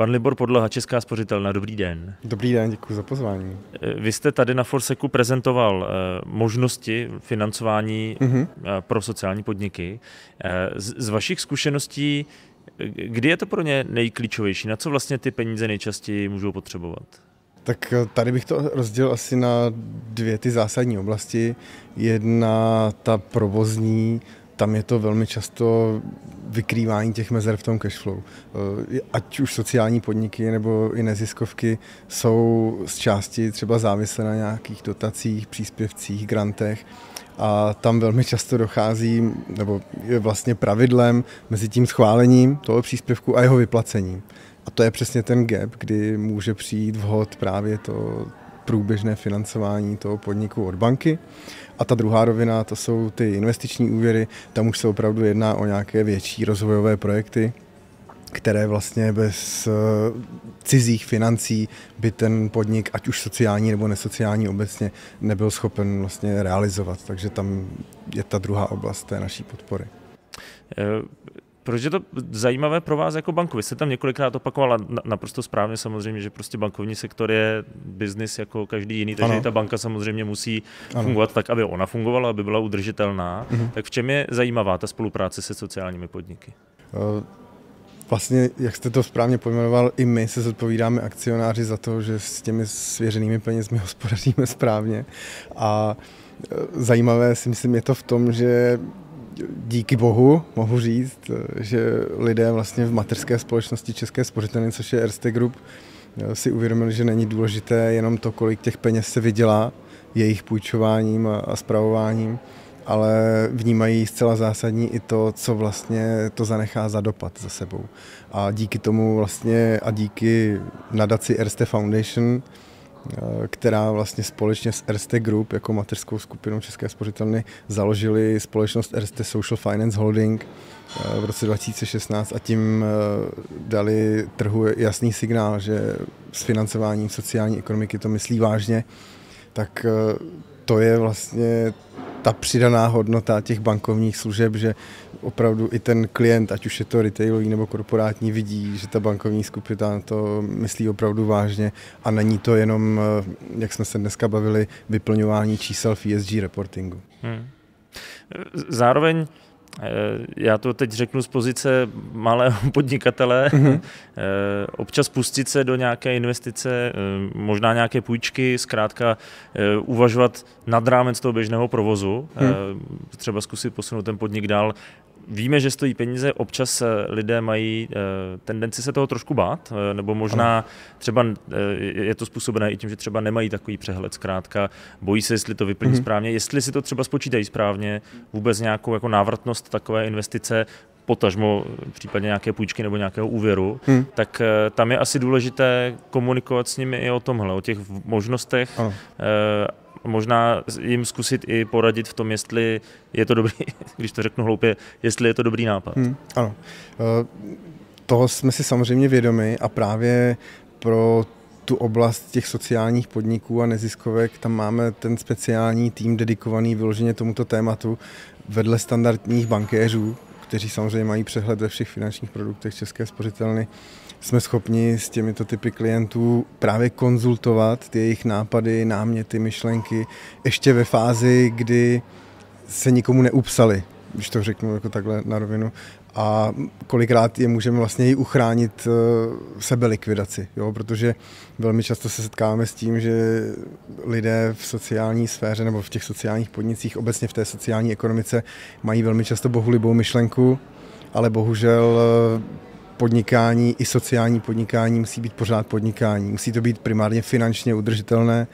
Pan Libor Podloha, Česká spořitelna, dobrý den. Dobrý den, děkuji za pozvání. Vy jste tady na Forsecu prezentoval možnosti financování pro sociální podniky. Z vašich zkušeností, kdy je to pro ně nejklíčovější? Na co vlastně ty peníze nejčastěji můžou potřebovat? Tak tady bych to rozdělil asi na dvě ty zásadní oblasti. Jedna ta provozní, tam je to velmi často vykrývání těch mezer v tom cashflow. Ať už sociální podniky nebo i neziskovky jsou z části třeba závislé na nějakých dotacích, příspěvcích, grantech a tam velmi často dochází, nebo je vlastně pravidlem mezi tím schválením toho příspěvku a jeho vyplacením. A to je přesně ten gap, kdy může přijít vhod právě to průběžné financování toho podniku od banky. A ta druhá rovina, to jsou ty investiční úvěry, tam už se opravdu jedná o nějaké větší rozvojové projekty, které vlastně bez cizích financí by ten podnik, ať už sociální nebo nesociální obecně, nebyl schopen vlastně realizovat. Takže tam je ta druhá oblast té naší podpory. Proč je to zajímavé pro vás jako banku? Vy jste tam několikrát opakovala naprosto správně samozřejmě, že prostě bankovní sektor je biznis jako každý jiný, takže ta banka samozřejmě musí fungovat tak, aby ona fungovala, aby byla udržitelná. Tak v čem je zajímavá ta spolupráce se sociálními podniky? Vlastně, jak jste to správně pojmenoval, i my se zodpovídáme akcionáři za to, že s těmi svěřenými penězmi hospodaříme správně. A zajímavé si myslím je to v tom, že díky bohu mohu říct, že lidé vlastně v mateřské společnosti České spořitelny, což je Erste Group, si uvědomili, že není důležité jenom to, kolik těch peněz se vydělá jejich půjčováním a spravováním, ale vnímají zcela zásadní i to, co vlastně to zanechá za dopad za sebou. A díky tomu vlastně a díky nadaci Erste Foundation, která vlastně společně s Erste Group jako mateřskou skupinou České spořitelny založili společnost Erste Social Finance Holding v roce 2016 a tím dali trhu jasný signál, že s financováním sociální ekonomiky to myslí vážně, tak to je vlastně ta přidaná hodnota těch bankovních služeb, že opravdu i ten klient, ať už je to retailový nebo korporátní, vidí, že ta bankovní skupina to myslí opravdu vážně a není to jenom, jak jsme se dneska bavili, vyplňování čísel v ESG reportingu. Zároveň já to teď řeknu z pozice malého podnikatele, občas pustit se do nějaké investice, možná nějaké půjčky, zkrátka uvažovat nad rámec toho běžného provozu, třeba zkusit posunout ten podnik dál. Víme, že stojí peníze, občas lidé mají tendenci se toho trošku bát, nebo možná třeba je to způsobené i tím, že třeba nemají takový přehled, zkrátka bojí se, jestli to vyplní správně, jestli si to třeba spočítají správně, vůbec nějakou jako návratnost takové investice, potažmo případně nějaké půjčky nebo nějakého úvěru, tak tam je asi důležité komunikovat s nimi i o tomhle, o těch možnostech. Možná jim zkusit i poradit v tom, jestli je to dobrý, když to řeknu hloupě, jestli je to dobrý nápad. Ano, toho jsme si samozřejmě vědomi a právě pro tu oblast těch sociálních podniků a neziskovek, tam máme ten speciální tým dedikovaný vyloženě tomuto tématu vedle standardních bankéřů, kteří samozřejmě mají přehled ve všech finančních produktech České spořitelny. Jsme schopni s těmito typy klientů právě konzultovat ty jejich nápady, náměty, myšlenky, ještě ve fázi, kdy se nikomu neupsali, když to řeknu jako takhle na rovinu. A kolikrát je můžeme vlastně i uchránit sebelikvidaci, jo? Protože velmi často se setkáváme s tím, že lidé v sociální sféře nebo v těch sociálních podnicích, obecně v té sociální ekonomice, mají velmi často bohulibou myšlenku, ale bohužel podnikání i sociální podnikání musí být pořád podnikání. Musí to být primárně finančně udržitelné,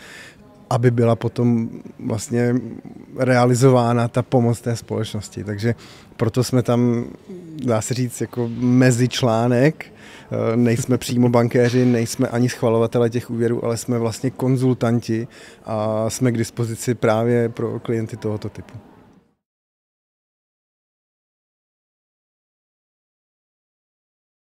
aby byla potom vlastně realizována ta pomoc té společnosti. Takže proto jsme tam, dá se říct, jako mezičlánek. Nejsme přímo bankéři, nejsme ani schvalovatele těch úvěrů, ale jsme vlastně konzultanti a jsme k dispozici právě pro klienty tohoto typu.